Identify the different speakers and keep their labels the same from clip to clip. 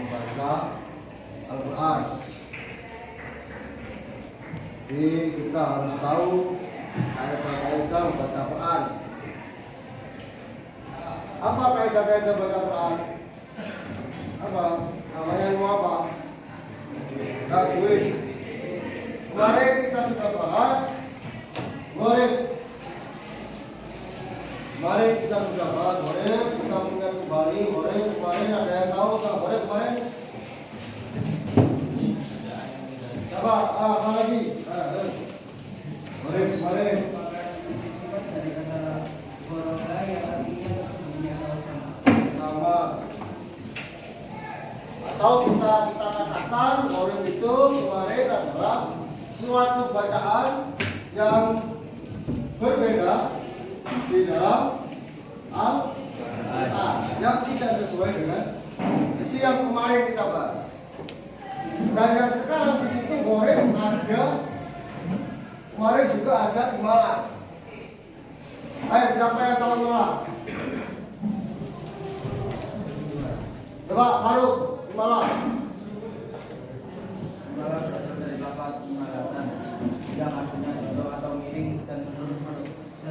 Speaker 1: membaca Al-Quran. Jadi kita harus tahu kaidah-kaidah membaca Quran. Apa kaidah-kaidah baca Quran? Apa? Namanya mau apa? Tajwid. Kemarin kita sudah bahas gharib. Kemarin kita sudah bahas gharib. Kita mengingat kembali gharib. Kemarin ada yang tahu tak gharib kemarin? Coba, apa lagi? Gharib kemarin. Sama. Atau bisa kita katakan gharib itu kemarin adalah suatu bacaan yang berbeda di dalam Al-Quran yang tidak sesuai dengan itu yang kemarin kita bahas. Dan yang sekarang di situ gharib ada, kemarin juga ada imalah. Ayo siapa yang tahu imalah? Coba Faruk, imalah.
Speaker 2: Imalah berasal dari lafaz imalatan yang artinya jatuh atau miring, dan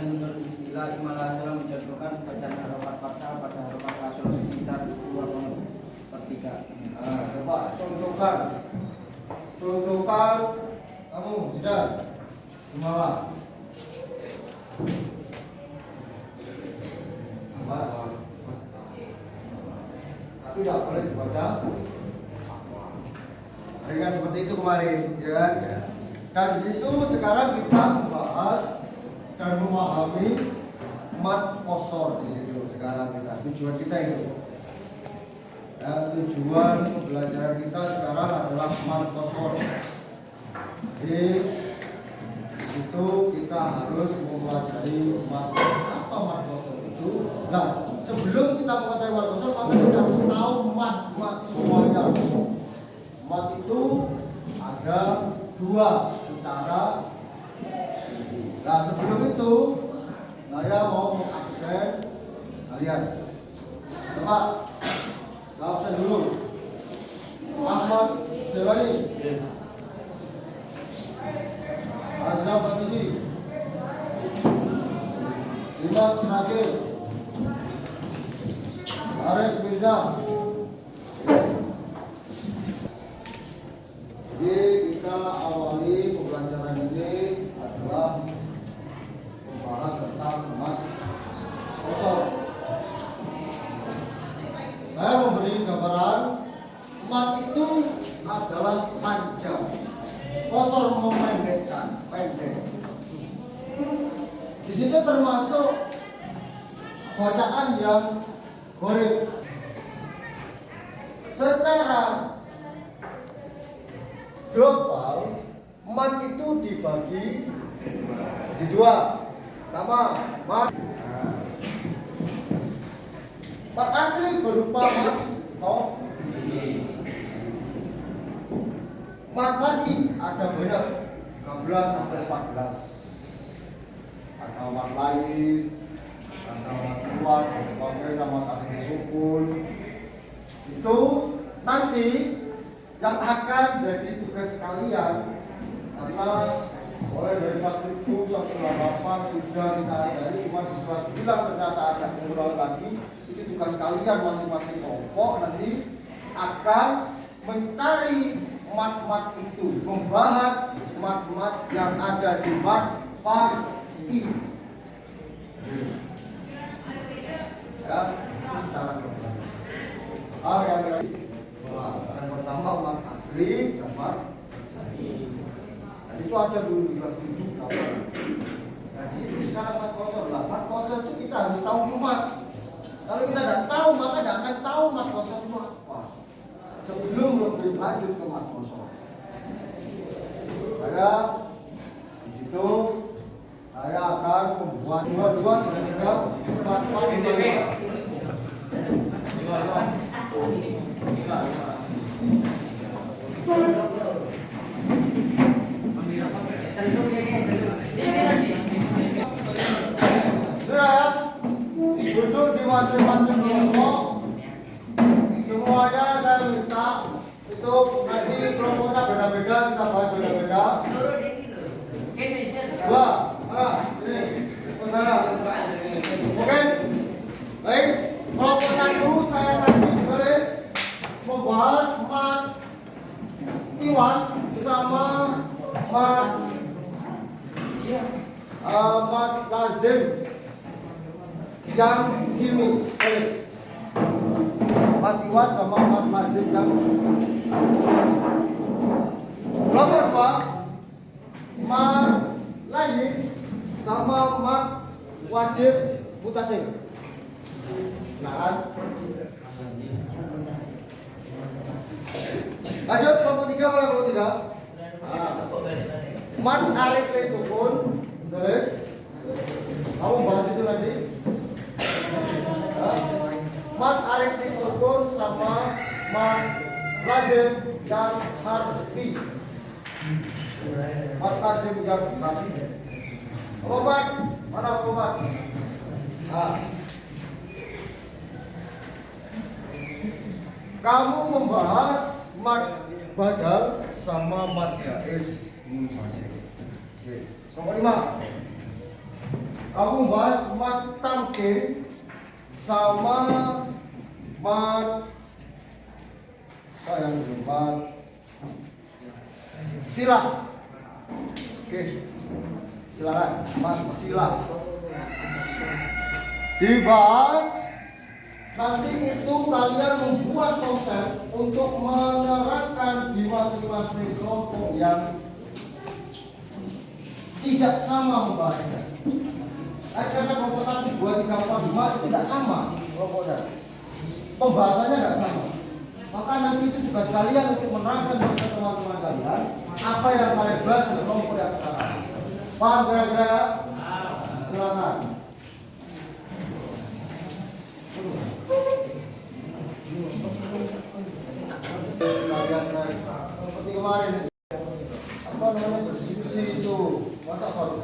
Speaker 2: menurut istilah imalah adalah menjatuhkan bacaan harokat fathah pada harokat kasroh sekitar 2/3.
Speaker 1: Coba contohkan kamu Jidan imalah. Tapi tidak boleh dibaca ringan seperti itu kemarin, ya kan? Dan di situ sekarang kita membahas dan memahami mat qasar di situ. Sekarang kita tujuan kita itu, ya, tujuan pembelajaran kita sekarang adalah mat qasar. Jadi di situ kita harus mempelajari apa mat qasar itu. Nah, sebelum kita mengetahui mat qasar, maka kita harus tahu mat semuanya. Mat itu ada dua secara rinci. Nah, sebelum itu saya mau mengabsen kalian. Coba absen dulu. Ahmad Jelani, Azam Fatisi, Dimas Nakil, Aris Mirza. Jadi kita awali pembelajaran ini adalah membahas tentang mat qasar. Saya memberi gambaran mat itu adalah panjang, qasar memendekkan, pendek. Di situ termasuk bacaan yang gharib. Secara global, mat itu dibagi di dua. Pertama, mat asli berupa mat mat far'i ada banyak, 13 sampai 14. Ada mat lain, ada mat kuat, ada mat asli sukun. Itu nanti yang akan jadi tugas kalian, karena mulai dari kelas 7 sampai kelas 8 sudah kita ajari, cuma di kelas 9 ternyata ada pengurangan lagi. Itu tugas kalian masing-masing kelompok nanti akan mencari mat-mat itu, membahas mat-mat yang ada di mat far'i. Ya, itu secara global. Yang pertama mat asli dan mat far'i. Dan itu ada dulu di kelas 7 8. Nah, di sini sekarang mat qasar lah. Mat qasar itu kita harus tahu mat. Kalau kita tidak tahu, maka tidak akan tahu mat qasar itu apa. Sebelum lebih lanjut ke mat qasar, saya di situ saya akan membuat dua ketiga empat. Duduk di masing-masing kelompok. Semuanya saya minta Itu nanti kelompoknya beda-beda, kita bahas beda-beda. Dua, ini, sana. Oke, baik. Kelompok satu saya kasih tulis membahas mat Iwan bersama mat mat lazim yang kimi tulis. Mat Iwan sama mat lazim yang kelompok dua mat lain sama mat wajib mutasil. Nah, lanjut kelompok tiga mana kelompok tiga? Mat arif sukun tulis. Kamu bahas itu nanti. Mat arif sukun sama mat lazim dan harfi. Mat lazim dan harfi. Obat mana obat? Kamu membahas mat badal sama mat jaiz munfasil. Oke. Nomor 5. Kamu membahas mat tamkin sama mat mat silah. Oke. Silakan mat silah. Dibahas. Nanti itu kalian membuat konsep untuk menerapkan di masing-masing kelompok yang tidak sama membahasnya. Karena kelompok 1, 2, 3, 4, 5 itu tidak sama kelompoknya. Pembahasannya tidak sama. Maka nanti itu tugas kalian untuk menerangkan kepada teman-teman kalian apa yang kalian bahas di kelompok yang sekarang. Paham kira-kira? Silakan. Kalian saya seperti kemarin apa namanya berdiskusi itu masa baru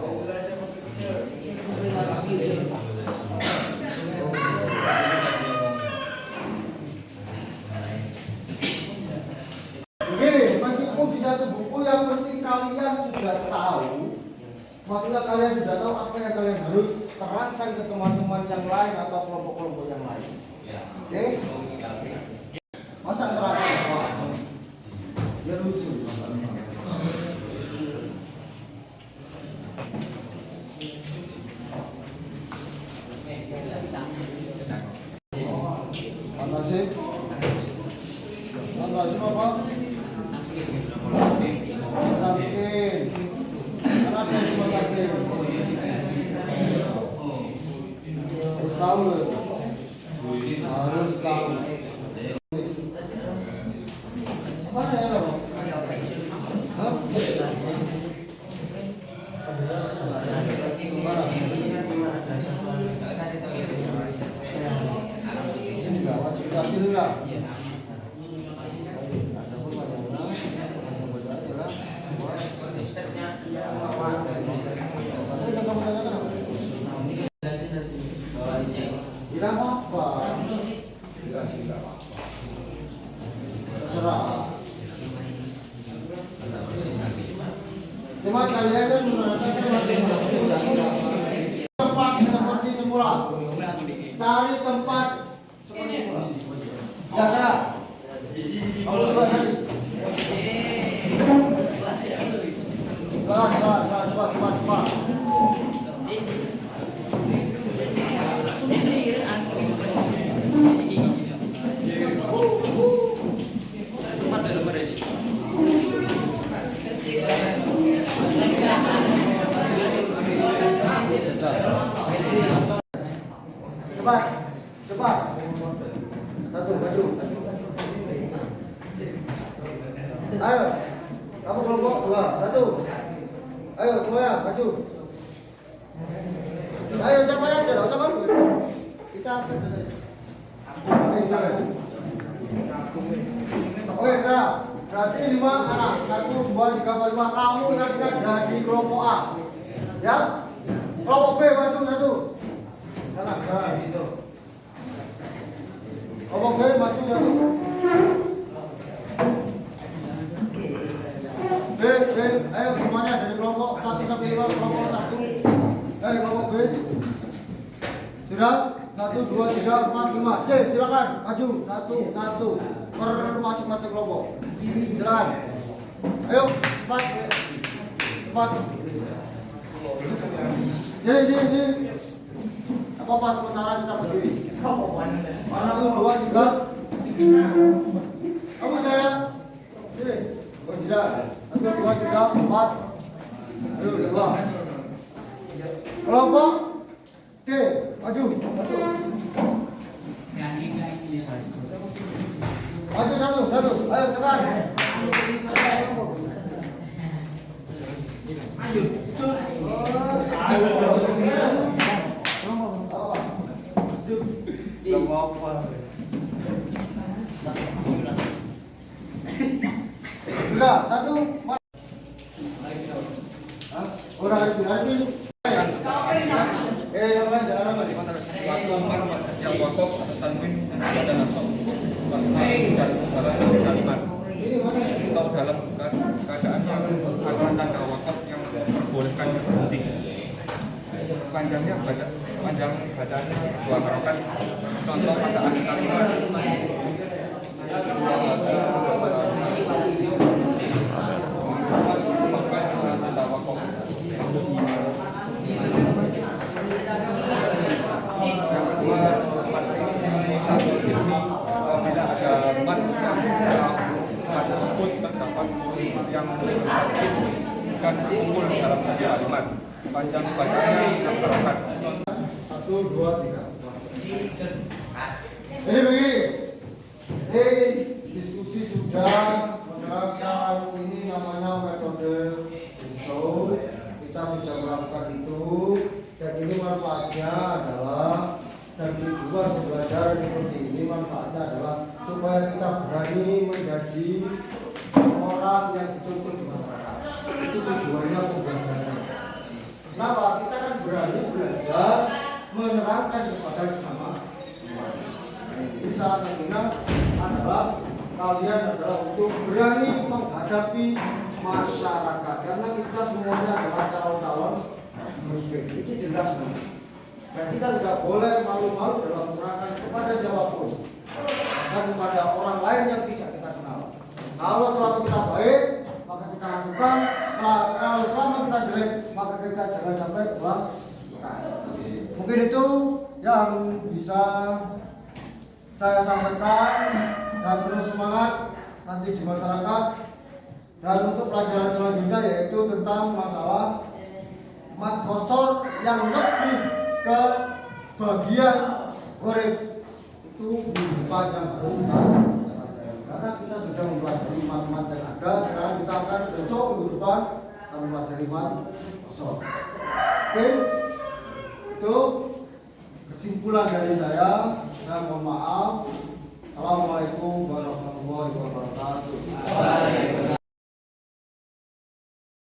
Speaker 1: begini, meskipun di satu buku yang penting kalian sudah tahu, maksudnya kalian sudah tahu apa yang kalian harus terangkan ke teman-teman yang lain atau kelompok-kelompok yang lain. Oke? Masa terangkan semua? Biar lucu. Mantasip. Mantasip apa? Tamkin. Karena ada cuma tamkin. Harus tahu loh. Harus tahu. Mana ya lo? Hah? Ini enggak wajib hasil enggak? Tidak apa-apa. Terserah. Cuma kalian kan tempat seperti semula. Cari tempat seperti semula. Ya saya. Kamu coba tadi. Coba. Cepat. Satu, maju. Ayo. Kamu kelompok 2, 1. Ayo semuanya, maju. Ayo siapa aja, enggak usah kamu. Kita Oke, saya. Berarti 5 anak. 1, 2, 3, 4, 5. Kamu ingat-ingat jadi kelompok A. Ya? Kelompok B maju 1. Sana situ. Kelompok B maju 1. Ayo semuanya dari kelompok 1 sampai 5, kelompok 1. Kelompok B. Sudah? 1, 2, 3, 4, 5. C, silakan maju. 1 per masing-masing kelompok. Silakan. Ayo, 4. Sini. Apa sementara kita berdiri. 1, 2, 3. Kamu Jaya. Sini. Oh, tidak. 1, 2, 3, 4. Ayo, 2. Kelompok D, maju. Maju satu. Ayo tekan. Sudah, 1. Orang lagi. Yang lain jangan lagi.
Speaker 3: Waktu Umar yang wakaf tanwin dan ada nasab dan dalam kalimat atau dalam keadaan yang ada tanda wakaf yang membolehkan berhenti. Panjang bacaannya 2 harokat. Contoh pada akhir kalimat sampai ada tanda wakaf. Bila ada mat tersebut terdapat yang sakit dan kumpul dalam satu kalimat. Panjang bacanya 6 harokat.
Speaker 1: 1, 2, 3. Jadi begini. Diskusi sudah menerapkan ini namanya metode pisau. Kita sudah melakukan itu dan ini manfaatnya adalah dan tujuan pembelajaran seperti ini manfaatnya adalah supaya kita berani menjadi seorang yang dicontoh di masyarakat. Itu tujuannya pembelajaran. Kenapa? Kita kan berani belajar menerangkan kepada sesama. Jadi salah satunya adalah kalian adalah untuk berani menghadapi masyarakat karena kita semuanya adalah calon-calon muslim. Itu jelas kan? Dan kita tidak boleh malu-malu dalam menerangkan kepada siapapun dan kepada orang lain yang tidak kita kenal. Kalau selama kita baik, maka kita lakukan. Kalau selama kita jelek, maka kita jangan sampai melakukan. Mungkin itu yang bisa saya sampaikan dan terus semangat nanti di masyarakat. Dan untuk pelajaran selanjutnya yaitu tentang masalah mat kosor yang lebih ke bagian korek itu bukan yang harus kita pelajari karena kita sudah mempelajari mat yang ada. Sekarang kita akan besok minggu depan akan mempelajari mat kosor. Oke, itu kesimpulan dari saya. Saya mohon maaf. Assalamualaikum warahmatullahi wabarakatuh.